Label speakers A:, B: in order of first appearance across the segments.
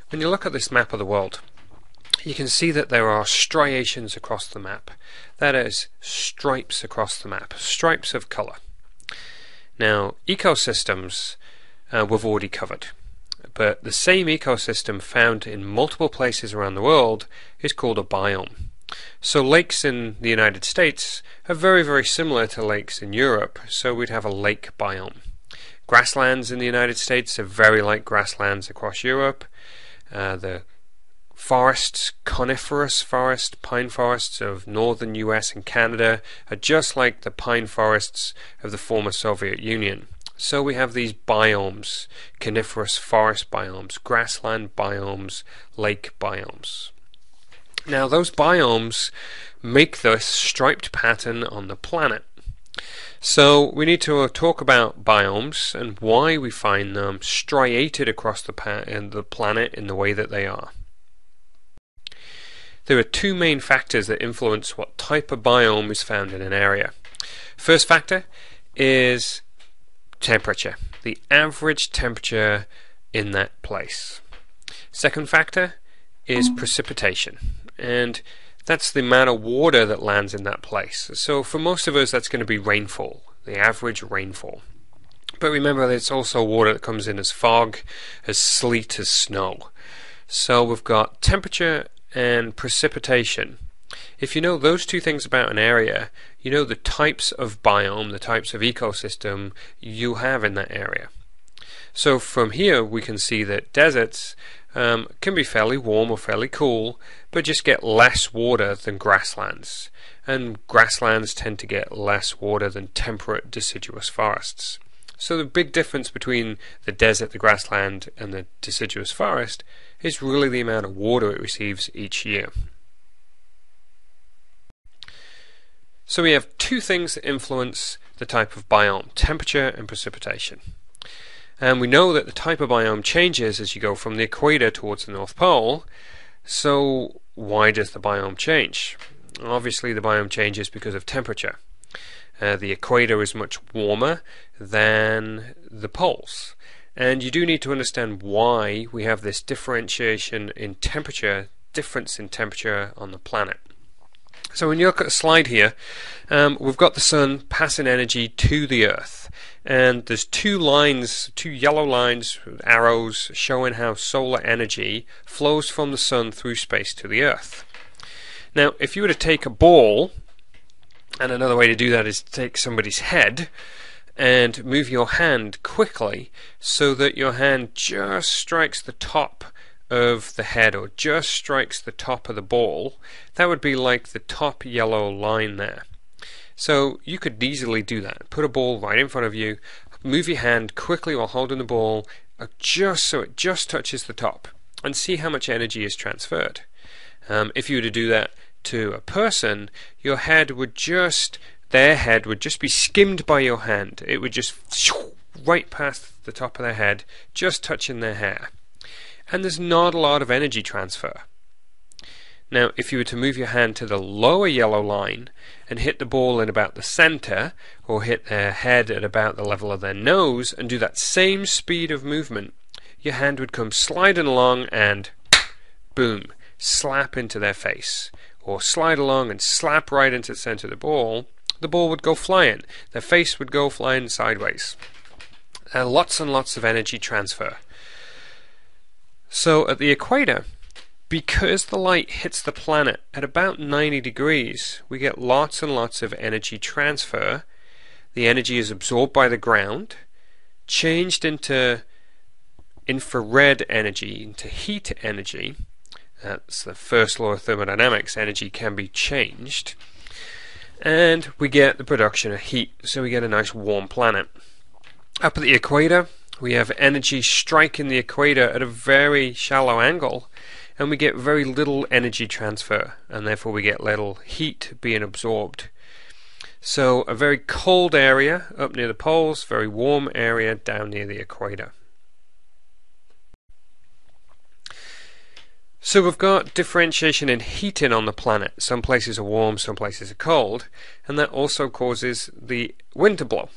A: When you look at this map of the world, you can see that there are striations across the map. That is, stripes across the map, stripes of colour. Now, ecosystems we've already covered, but the same ecosystem found in multiple places around the world is called a biome. So lakes in the United States are very, very similar to lakes in Europe, so we'd have a lake biome. Grasslands in the United States are very like grasslands across Europe. The forests, coniferous forest, pine forests of northern US and Canada are just like the pine forests of the former Soviet Union. So we have these biomes, coniferous forest biomes, grassland biomes, lake biomes. Now those biomes make this striped pattern on the planet. So we need to talk about biomes and why we find them striated across the planet in the way that they are. There are two main factors that influence what type of biome is found in an area. First factor is temperature, the average temperature in that place. Second factor is precipitation, and that's the amount of water that lands in that place. So for most of us that's going to be rainfall, the average rainfall. But remember that it's also water that comes in as fog, as sleet, as snow. So we've got temperature and precipitation. If you know those two things about an area, you know the types of biome, the types of ecosystem you have in that area. So from here we can see that deserts can be fairly warm or fairly cool, but just get less water than grasslands. And grasslands tend to get less water than temperate deciduous forests. So the big difference between the desert, the grassland, and the deciduous forest is really the amount of water it receives each year. So we have two things that influence the type of biome, temperature and precipitation. And we know that the type of biome changes as you go from the equator towards the North Pole. So why does the biome change? Obviously the biome changes because of temperature. The equator is much warmer than the poles. And you do need to understand why we have this differentiation in temperature, difference in temperature on the planet. So when you look at a slide here, we've got the sun passing energy to the Earth. And there's two lines, two yellow lines, arrows, showing how solar energy flows from the sun through space to the Earth. Now, if you were to take a ball, and another way to do that is to take somebody's head and move your hand quickly so that your hand just strikes the top of the head or just strikes the top of the ball, that would be like the top yellow line there. So you could easily do that. Put a ball right in front of you, move your hand quickly while holding the ball just so it just touches the top, and see how much energy is transferred. If you were to do that to a person, your head would just, their head would just be skimmed by your hand. It would just right past the top of their head, just touching their hair. And there's not a lot of energy transfer. Now, if you were to move your hand to the lower yellow line and hit the ball in about the center, or hit their head at about the level of their nose, and do that same speed of movement, your hand would come sliding along and boom, slap into their face. Or slide along and slap right into the center of the ball would go flying. Their face would go flying sideways. Lots and lots of energy transfer. So at the equator, because the light hits the planet at about 90 degrees, we get lots and lots of energy transfer. The energy is absorbed by the ground, changed into infrared energy, into heat energy. That's the first law of thermodynamics. Energy can be changed. And we get the production of heat, so we get a nice warm planet. Up at the equator, we have energy striking the equator at a very shallow angle, and we get very little energy transfer, and therefore we get little heat being absorbed. So a very cold area up near the poles, very warm area down near the equator. So we've got differentiation in heating on the planet. Some places are warm, some places are cold, and that also causes the wind to blow.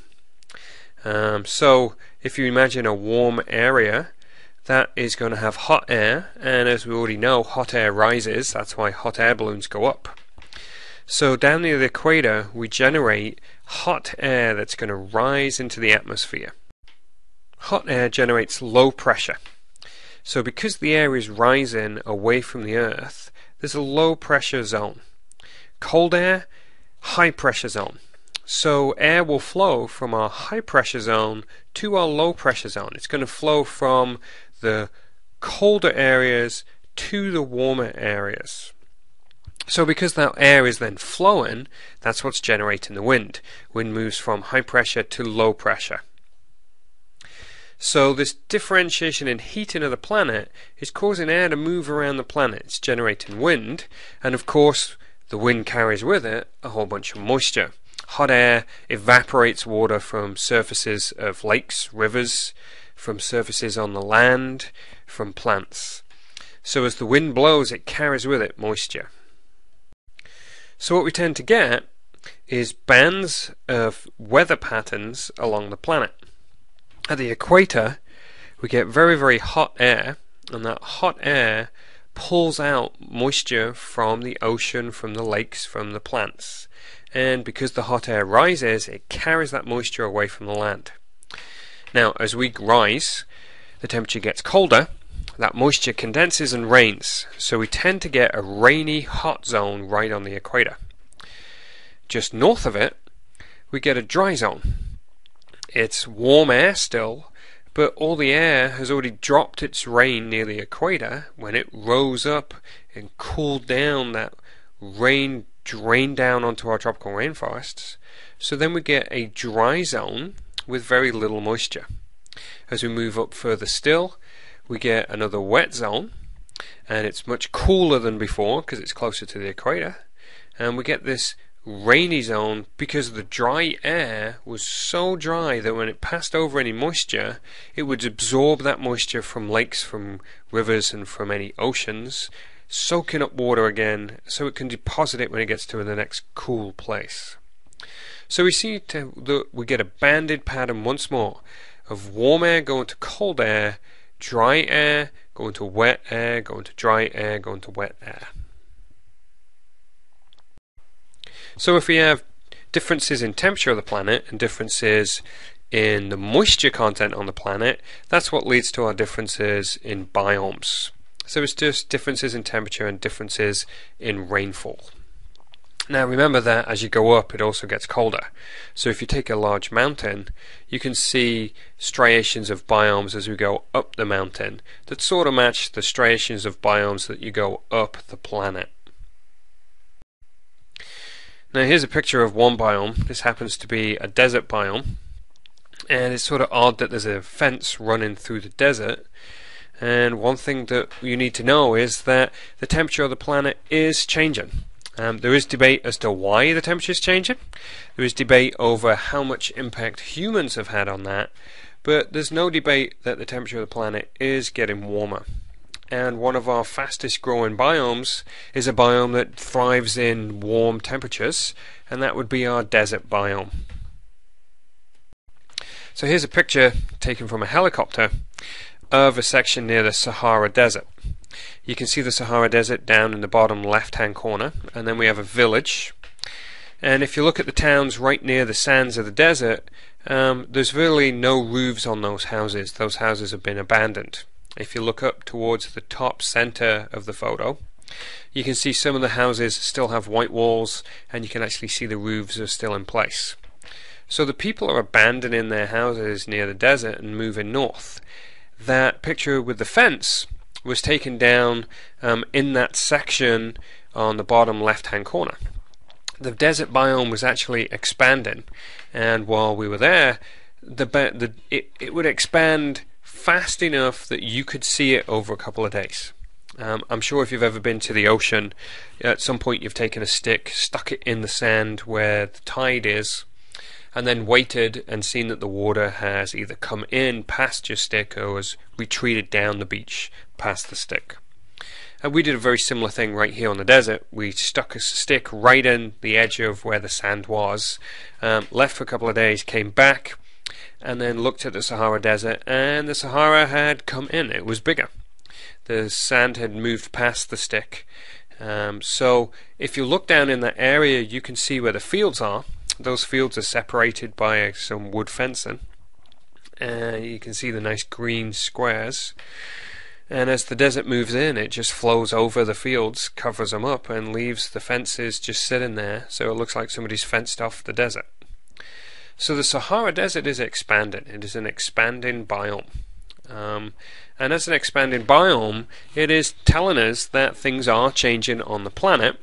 A: So if you imagine a warm area, that is going to have hot air, and as we already know, hot air rises. That's why hot air balloons go up. So down near the equator, we generate hot air that's going to rise into the atmosphere. Hot air generates low pressure. So because the air is rising away from the Earth, there's a low pressure zone. Cold air, high pressure zone. So air will flow from our high pressure zone to our low pressure zone. It's going to flow from the colder areas to the warmer areas. So because that air is then flowing, that's what's generating the wind. Wind moves from high pressure to low pressure. So this differentiation and heating of the planet is causing air to move around the planet. It's generating wind, and of course the wind carries with it a whole bunch of moisture. Hot air evaporates water from surfaces of lakes, rivers, from surfaces on the land, from plants. So as the wind blows, it carries with it moisture. So what we tend to get is bands of weather patterns along the planet. At the equator, we get very, very hot air, and that hot air pulls out moisture from the ocean, from the lakes, from the plants. And because the hot air rises, it carries that moisture away from the land. Now, as we rise, the temperature gets colder, that moisture condenses and rains, so we tend to get a rainy hot zone right on the equator. Just north of it, we get a dry zone. It's warm air still, but all the air has already dropped its rain near the equator. When it rose up and cooled down, that rain drained down onto our tropical rainforests. So then we get a dry zone with very little moisture. As we move up further still, we get another wet zone, and it's much cooler than before because it's closer to the equator, and we get this rainy zone because the dry air was so dry that when it passed over any moisture, it would absorb that moisture from lakes, from rivers, and from any oceans, soaking up water again so it can deposit it when it gets to the next cool place. So we see we get a banded pattern once more of warm air going to cold air, dry air going to wet air, going to dry air, going to wet air. So if we have differences in temperature of the planet and differences in the moisture content on the planet, that's what leads to our differences in biomes. So it's just differences in temperature and differences in rainfall. Now remember that as you go up, it also gets colder. So if you take a large mountain, you can see striations of biomes as we go up the mountain that sort of match the striations of biomes that you go up the planet. Now here's a picture of one biome. This happens to be a desert biome, and it's sort of odd that there's a fence running through the desert. And one thing that you need to know is that the temperature of the planet is changing. There is debate as to why the temperature is changing. There is debate over how much impact humans have had on that, but there's no debate that the temperature of the planet is getting warmer. And one of our fastest growing biomes is a biome that thrives in warm temperatures, and that would be our desert biome. So here's a picture taken from a helicopter of a section near the Sahara Desert. You can see the Sahara Desert down in the bottom left hand corner, and then we have a village. And if you look at the towns right near the sands of the desert, there's really no roofs on those houses. Those houses have been abandoned. If you look up towards the top center of the photo, you can see some of the houses still have white walls, and you can actually see the roofs are still in place. So the people are abandoning their houses near the desert and moving north. That picture with the fence was taken down in that section on the bottom left hand corner. The desert biome was actually expanding, and while we were there, it would expand fast enough that you could see it over a couple of days. I'm sure if you've ever been to the ocean, at some point you've taken a stick, stuck it in the sand where the tide is, and then waited and seen that the water has either come in past your stick or has retreated down the beach past the stick. And we did a very similar thing right here on the desert. We stuck a stick right in the edge of where the sand was, left for a couple of days, came back, and then looked at the Sahara Desert, and the Sahara had come in. It was bigger. The sand had moved past the stick. So if you look down in that area, you can see where the fields are. Those fields are separated by some wood fencing. You can see the nice green squares. And as the desert moves in, it just flows over the fields, covers them up, and leaves the fences just sitting there, so it looks like somebody's fenced off the desert. So the Sahara Desert is expanding. It is an expanding biome. And as an expanding biome, it is telling us that things are changing on the planet.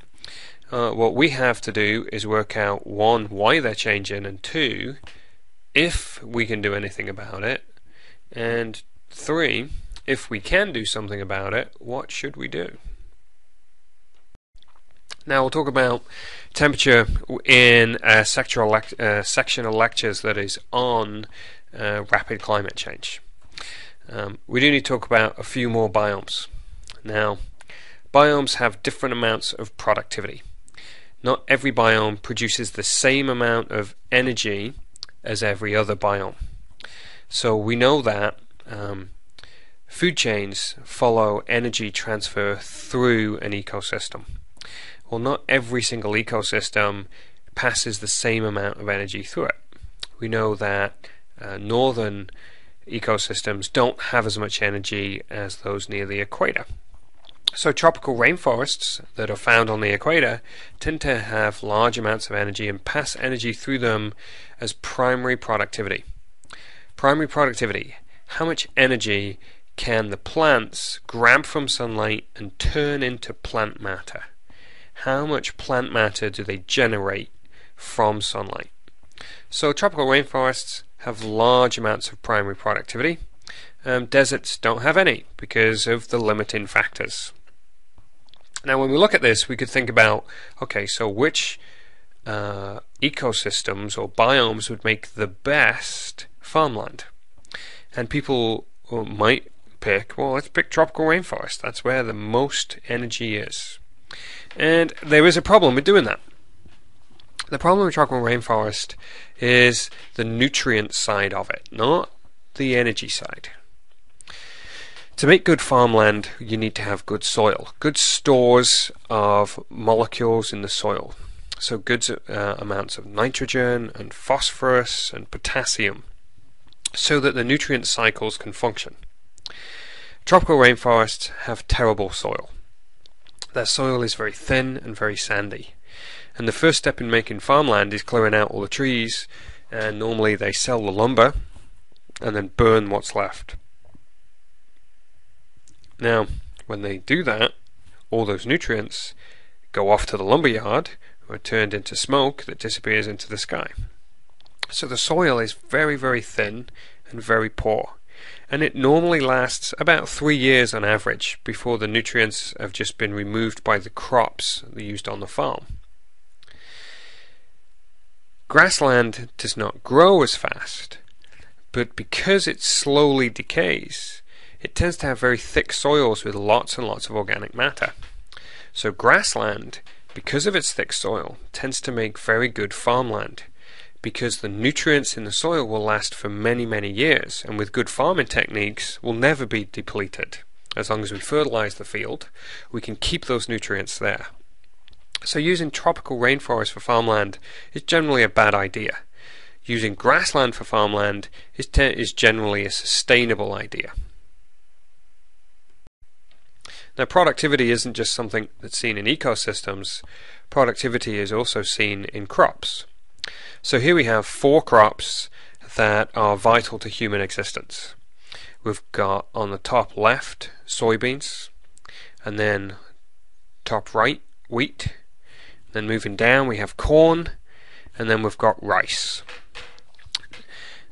A: What we have to do is work out, one, why they're changing, and two, if we can do anything about it, and three, if we can do something about it, what should we do? Now we'll talk about temperature in a section of lectures that is on rapid climate change. We do need to talk about a few more biomes. Now, biomes have different amounts of productivity. Not every biome produces the same amount of energy as every other biome. So we know that food chains follow energy transfer through an ecosystem. Well, not every single ecosystem passes the same amount of energy through it. We know that northern ecosystems don't have as much energy as those near the equator. So tropical rainforests that are found on the equator tend to have large amounts of energy and pass energy through them as primary productivity. Primary productivity, how much energy can the plants grab from sunlight and turn into plant matter? How much plant matter do they generate from sunlight? So tropical rainforests have large amounts of primary productivity. Deserts don't have any because of the limiting factors. Now when we look at this, we could think about, okay, so which ecosystems or biomes would make the best farmland? And people might pick, well, let's pick tropical rainforest. That's where the most energy is. And there is a problem with doing that. The problem with tropical rainforest is the nutrient side of it, not the energy side. To make good farmland, you need to have good soil, good stores of molecules in the soil. So good amounts of nitrogen and phosphorus and potassium, so that the nutrient cycles can function. Tropical rainforests have terrible soil. Their soil is very thin and very sandy. And the first step in making farmland is clearing out all the trees, and normally they sell the lumber and then burn what's left. Now, when they do that, all those nutrients go off to the lumber yard, or are turned into smoke that disappears into the sky. So the soil is very, very thin and very poor. And it normally lasts about 3 years on average before the nutrients have just been removed by the crops used on the farm. Grassland does not grow as fast, but because it slowly decays, it tends to have very thick soils with lots and lots of organic matter. So grassland, because of its thick soil, tends to make very good farmland, because the nutrients in the soil will last for many, many years, and with good farming techniques will never be depleted. As long as we fertilize the field, we can keep those nutrients there. So using tropical rainforest for farmland is generally a bad idea. Using grassland for farmland is generally a sustainable idea. Now, productivity isn't just something that's seen in ecosystems. Productivity is also seen in crops. So here we have 4 crops that are vital to human existence. We've got on the top left soybeans, and then top right wheat. Then moving down we have corn, and then we've got rice.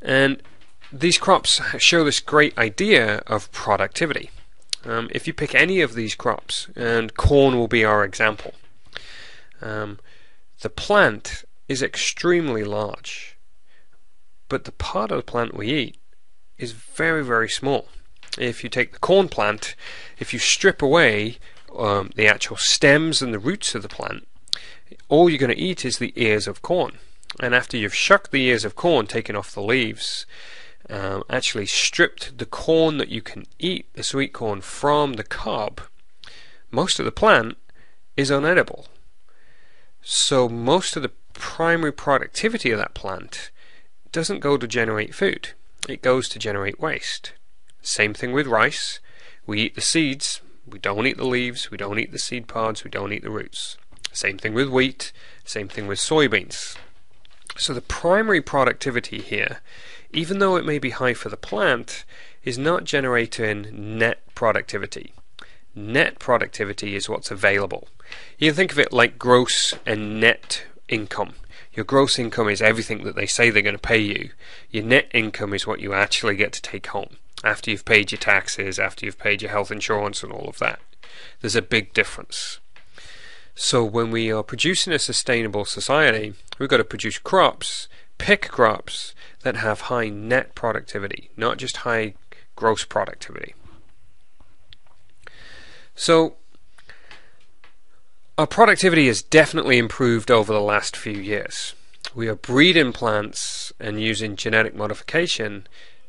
A: And these crops show this great idea of productivity. If you pick any of these crops, and corn will be our example, the plant is extremely large, but the part of the plant we eat is very, very small. If you take the corn plant, if you strip away the actual stems and the roots of the plant, all you're going to eat is the ears of corn. And after you've shucked the ears of corn, taken off the leaves, actually stripped the corn that you can eat, the sweet corn, from the cob, most of the plant is unedible. So most of the primary productivity of that plant doesn't go to generate food. It goes to generate waste. Same thing with rice. We eat the seeds. We don't eat the leaves. We don't eat the seed pods. We don't eat the roots. Same thing with wheat. Same thing with soybeans. So the primary productivity here, even though it may be high for the plant, is not generating net productivity. Net productivity is what's available. You can think of it like gross and net income. Your gross income is everything that they say they're going to pay you. Your net income is what you actually get to take home after you've paid your taxes, after you've paid your health insurance and all of that. There's a big difference. So when we are producing a sustainable society, we've got to produce crops, pick crops that have high net productivity, not just high gross productivity. So our productivity has definitely improved over the last few years. We are breeding plants and using genetic modification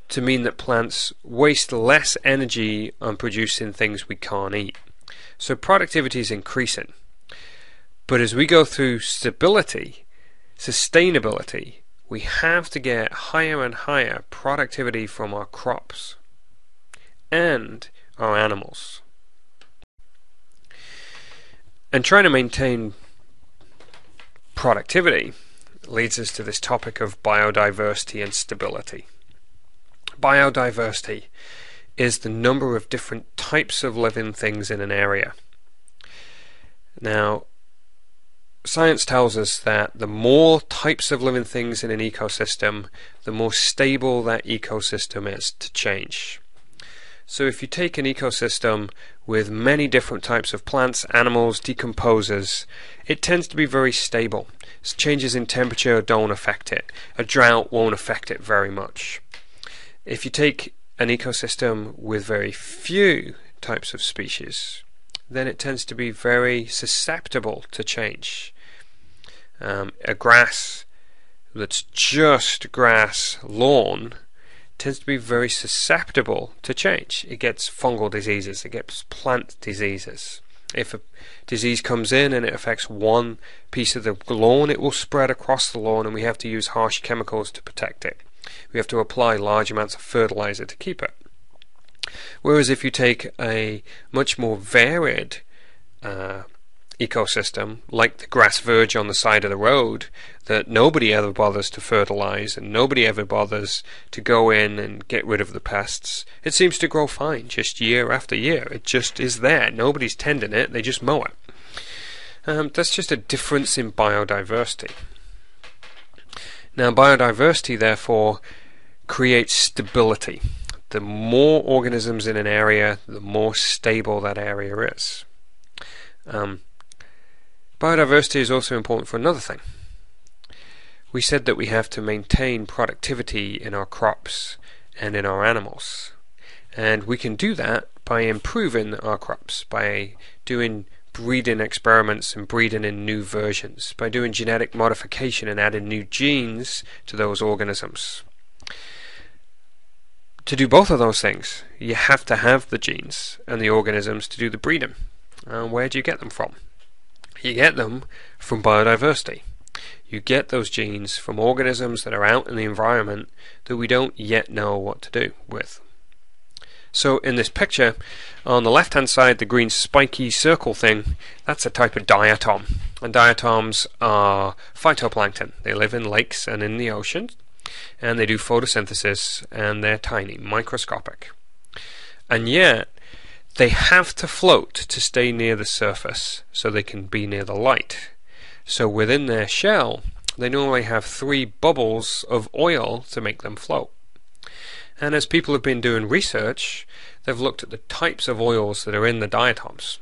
A: to mean that plants waste less energy on producing things we can't eat. So productivity is increasing. But as we go through stability, sustainability, we have to get higher and higher productivity from our crops and our animals. And trying to maintain productivity leads us to this topic of biodiversity and stability. Biodiversity is the number of different types of living things in an area. Now, science tells us that the more types of living things in an ecosystem, the more stable that ecosystem is to change. So if you take an ecosystem with many different types of plants, animals, decomposers, it tends to be very stable. Changes in temperature don't affect it. A drought won't affect it very much. If you take an ecosystem with very few types of species, then it tends to be very susceptible to change. A grass that's just grass lawn tends to be very susceptible to change. It gets fungal diseases, it gets plant diseases. If a disease comes in and it affects one piece of the lawn, it will spread across the lawn, and we have to use harsh chemicals to protect it. We have to apply large amounts of fertilizer to keep it. Whereas if you take a much more varied ecosystem, like the grass verge on the side of the road, that nobody ever bothers to fertilize and nobody ever bothers to go in and get rid of the pests, it seems to grow fine just year after year. It just is there. Nobody's tending it, they just mow it. That's just a difference in biodiversity. Now, biodiversity therefore creates stability. The more organisms in an area, the more stable that area is. Biodiversity is also important for another thing. We said that we have to maintain productivity in our crops and in our animals. And we can do that by improving our crops, by doing breeding experiments and breeding in new versions, by doing genetic modification and adding new genes to those organisms. To do both of those things, you have to have the genes and the organisms to do the breeding. Where do you get them from? You get them from biodiversity. You get those genes from organisms that are out in the environment that we don't yet know what to do with. So in this picture, on the left hand side, the green spiky circle thing, that's a type of diatom. And diatoms are phytoplankton. They live in lakes and in the ocean, and they do photosynthesis, and they're tiny, microscopic. And yet, they have to float to stay near the surface so they can be near the light. So within their shell, they normally have 3 bubbles of oil to make them float. And as people have been doing research, they've looked at the types of oils that are in the diatoms.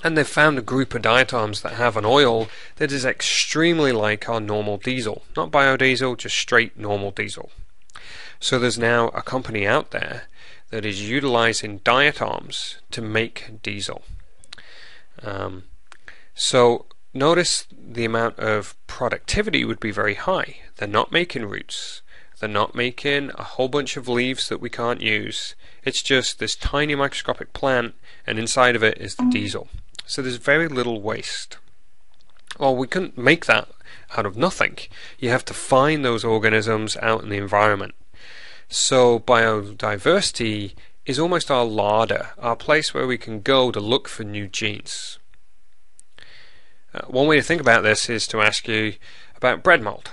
A: And they've found a group of diatoms that have an oil that is extremely like our normal diesel. Not biodiesel, just straight normal diesel. So there's now a company out there that is utilizing diatoms to make diesel. So notice the amount of productivity would be very high. They're not making roots. They're not making a whole bunch of leaves that we can't use. It's just this tiny microscopic plant, and inside of it is the diesel. So there's very little waste. Well, we couldn't make that out of nothing. You have to find those organisms out in the environment. So biodiversity is almost our larder, our place where we can go to look for new genes. One way to think about this is to ask you about bread mold.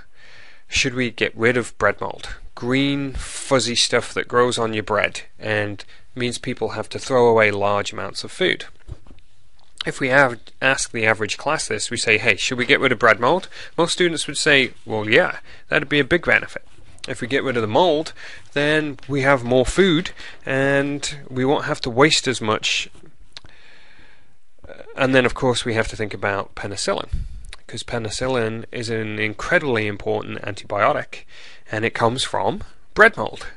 A: Should we get rid of bread mold? Green, fuzzy stuff that grows on your bread and means people have to throw away large amounts of food. If we ask the average class this, we say, hey, should we get rid of bread mold? Most students would say, well, yeah, that'd be a big benefit. If we get rid of the mold, then we have more food and we won't have to waste as much. And then, of course, we have to think about penicillin, because penicillin is an incredibly important antibiotic, and it comes from bread mold.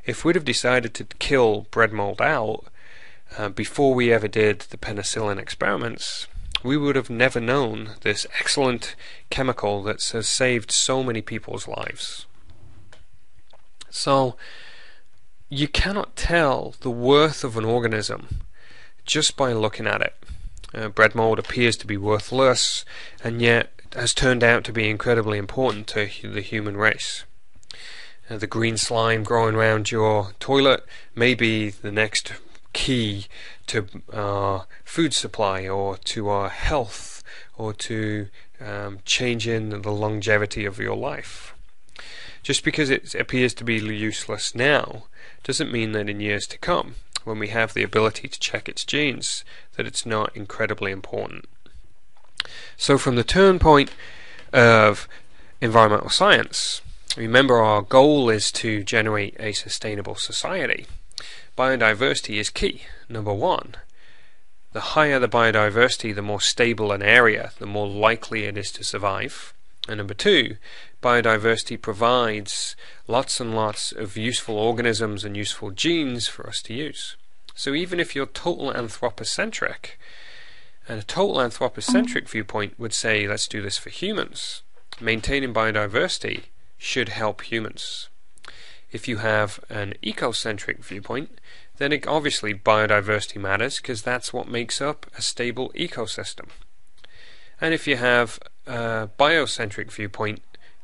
A: If we'd have decided to kill bread mold out before we ever did the penicillin experiments, we would have never known this excellent chemical that has saved so many people's lives. So, you cannot tell the worth of an organism just by looking at it. Bread mold appears to be worthless, and yet has turned out to be incredibly important to the human race. The green slime growing around your toilet may be the next key to our food supply, or to our health, or to changing the longevity of your life. Just because it appears to be useless now doesn't mean that in years to come, when we have the ability to check its genes, that it's not incredibly important. So from the turn point of environmental science, remember our goal is to generate a sustainable society. Biodiversity is key. Number one, the higher the biodiversity, the more stable an area, the more likely it is to survive. And number two, biodiversity provides lots and lots of useful organisms and useful genes for us to use. So even if you're total anthropocentric, and a total anthropocentric viewpoint would say, let's do this for humans, maintaining biodiversity should help humans. If you have an ecocentric viewpoint, then obviously biodiversity matters, because that's what makes up a stable ecosystem. And if you have a biocentric viewpoint,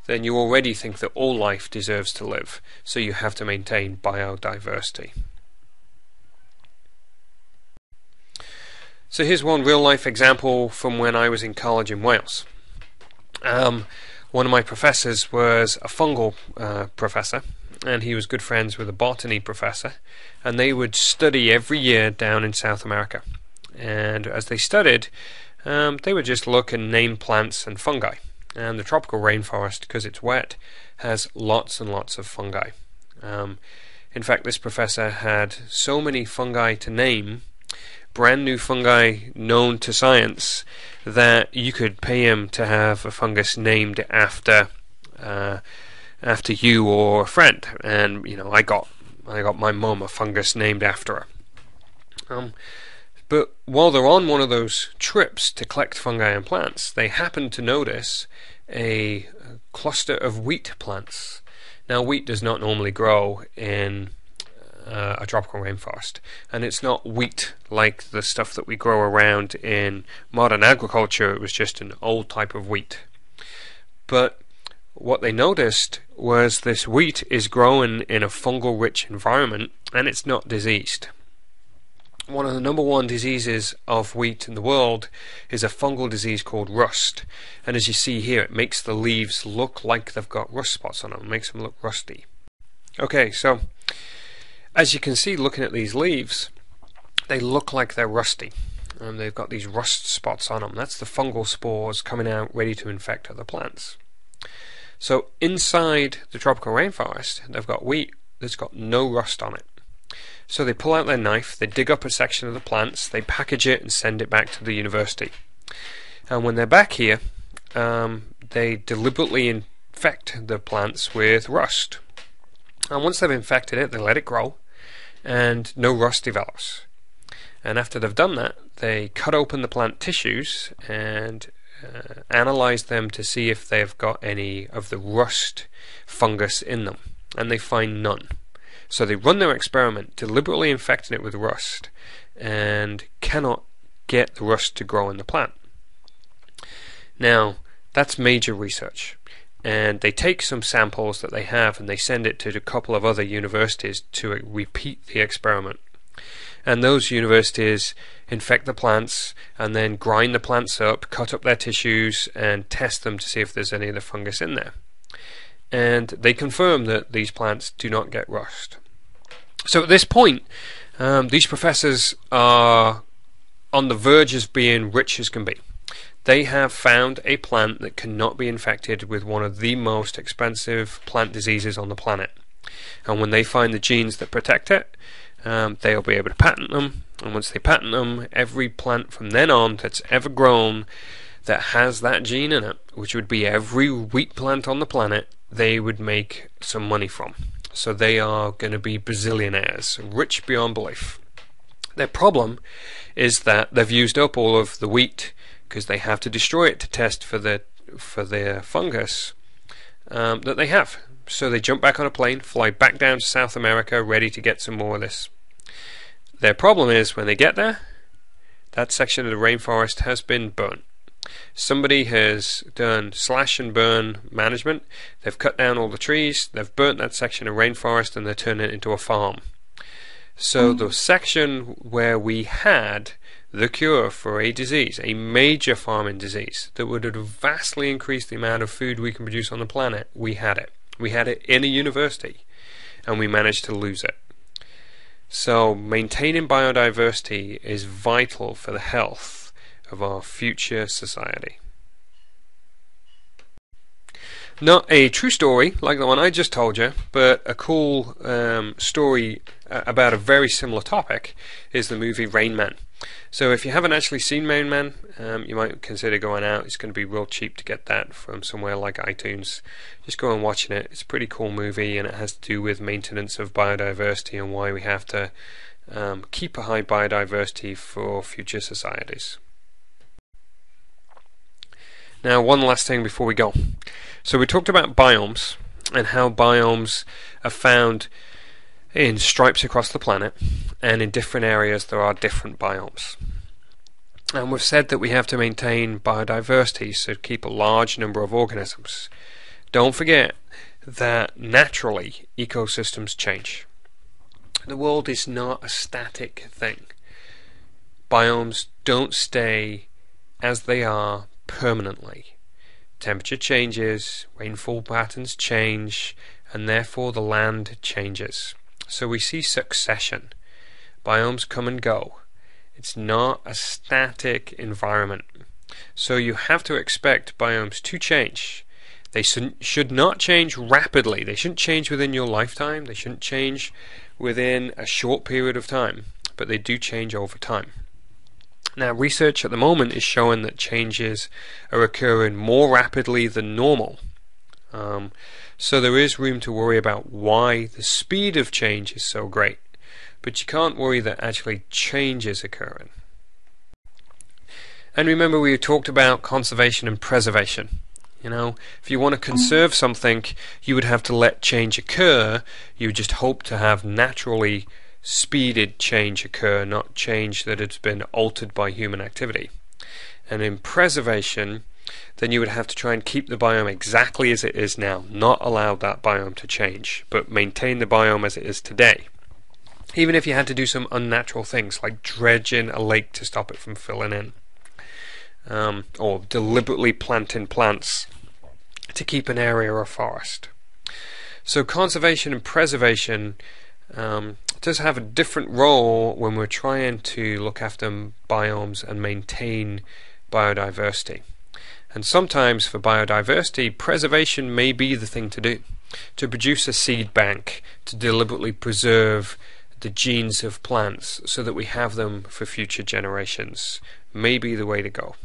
A: then you already think that all life deserves to live, so you have to maintain biodiversity. So here's one real life example from when I was in college in Wales. One of my professors was a fungal professor, and he was good friends with a botany professor, and they would study every year down in South America. And as they studied, they would just look and name plants and fungi. And the tropical rainforest, because it's wet, has lots and lots of fungi. In fact, this professor had so many fungi to name, brand new fungi known to science, that you could pay him to have a fungus named after you or a friend. And I got my mum a fungus named after her. But while they're on one of those trips to collect fungi and plants, they happened to notice a cluster of wheat plants. Now, wheat does not normally grow in a tropical rainforest, and it's not wheat like the stuff that we grow around in modern agriculture. It was just an old type of wheat. But what they noticed was this wheat is growing in a fungal rich environment, and it's not diseased. One of the number one diseases of wheat in the world is a fungal disease called rust. And as you see here, it makes the leaves look like they've got rust spots on them. It makes them look rusty. Okay, so as you can see looking at these leaves, they look like they're rusty. And they've got these rust spots on them. That's the fungal spores coming out ready to infect other plants. So inside the tropical rainforest, they've got wheat that's got no rust on it. So they pull out their knife, they dig up a section of the plants, they package it and send it back to the university. And when they're back here, they deliberately infect the plants with rust. And once they've infected it, they let it grow, and no rust develops. And after they've done that, they cut open the plant tissues and analyze them to see if they've got any of the rust fungus in them, and they find none. So they run their experiment, deliberately infecting it with rust, and cannot get the rust to grow in the plant. Now, that's major research, and they take some samples that they have and they send it to a couple of other universities to repeat the experiment. And those universities infect the plants and then grind the plants up, cut up their tissues, and test them to see if there's any of the fungus in there. And they confirm that these plants do not get rust. So at this point, these professors are on the verge of being rich as can be. They have found a plant that cannot be infected with one of the most expensive plant diseases on the planet. And when they find the genes that protect it, they'll be able to patent them. And once they patent them, every plant from then on that's ever grown that has that gene in it, which would be every wheat plant on the planet, they would make some money from. So they are going to be bazillionaires, rich beyond belief. Their problem is that they've used up all of the wheat because they have to destroy it to test for their fungus that they have. So they jump back on a plane, fly back down to South America, ready to get some more of this. Their problem is when they get there, that section of the rainforest has been burnt. Somebody has done slash and burn management. They've cut down all the trees, they've burnt that section of rainforest, and they're turning it into a farm. So the section where we had the cure for a disease, a major farming disease that would have vastly increased the amount of food we can produce on the planet, we had it. We had it in a university, and we managed to lose it. So maintaining biodiversity is vital for the health of our future society. Not a true story like the one I just told you, but a cool story about a very similar topic is the movie Rain Man. So if you haven't actually seen Rain Man, you might consider going out. It's going to be real cheap to get that from somewhere like iTunes. Just go and watch it. It's a pretty cool movie, and it has to do with maintenance of biodiversity and why we have to keep a high biodiversity for future societies. Now, one last thing before we go. So we talked about biomes and how biomes are found in stripes across the planet, and in different areas there are different biomes. And we've said that we have to maintain biodiversity, so keep a large number of organisms. Don't forget that naturally ecosystems change. The world is not a static thing. Biomes don't stay as they are permanently. Temperature changes, rainfall patterns change, and therefore the land changes. So we see succession. Biomes come and go. It's not a static environment. So you have to expect biomes to change. They should not change rapidly. They shouldn't change within your lifetime. They shouldn't change within a short period of time. But they do change over time. Now, research at the moment is showing that changes are occurring more rapidly than normal. So there is room to worry about why the speed of change is so great. But you can't worry that actually change is occurring. And remember, we talked about conservation and preservation. You know, if you want to conserve something, you would have to let change occur. You would just hope to have naturally speeded change occur, not change that has been altered by human activity. And in preservation, then you would have to try and keep the biome exactly as it is now, not allow that biome to change, but maintain the biome as it is today. Even if you had to do some unnatural things like dredging a lake to stop it from filling in, or deliberately planting plants to keep an area a forest. So conservation and preservation does have a different role when we're trying to look after biomes and maintain biodiversity. And sometimes for biodiversity, preservation may be the thing to do. To produce a seed bank, to deliberately preserve the genes of plants so that we have them for future generations, may be the way to go.